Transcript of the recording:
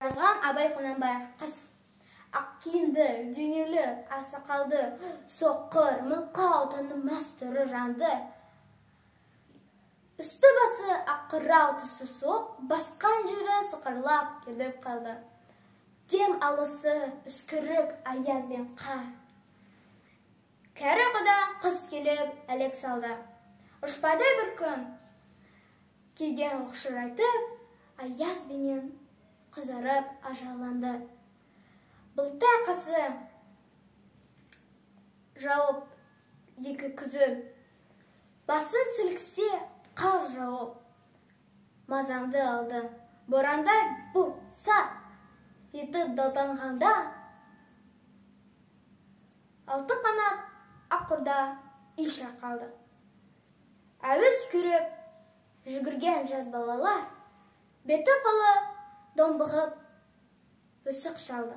Жазған Абай Құнанбаев. Қыз ақ киімді, денелі, ақ сақалды, соқыр, мылқау, танымас түрі жанды. Үсті басы ақырау түсі соқ, басқан жері сықырлап келіп қалды. Дем алысы үскірік аяз бен қар. Кәрі құда қыз келіп әлек салды. Ұшпады бір күн, кейден ұқшырайтып, аяз бенен қызарып ажаланды. Бұлта қасы жауып екі күзін, басын сілксе қар жауып, мазамды алды. Борандай бұл сат еті далданғанда, алты қанат аққұрда иша қалды. Әуіз көріп жүгірген жас балалар, беті қолы домбығып өсік шалды.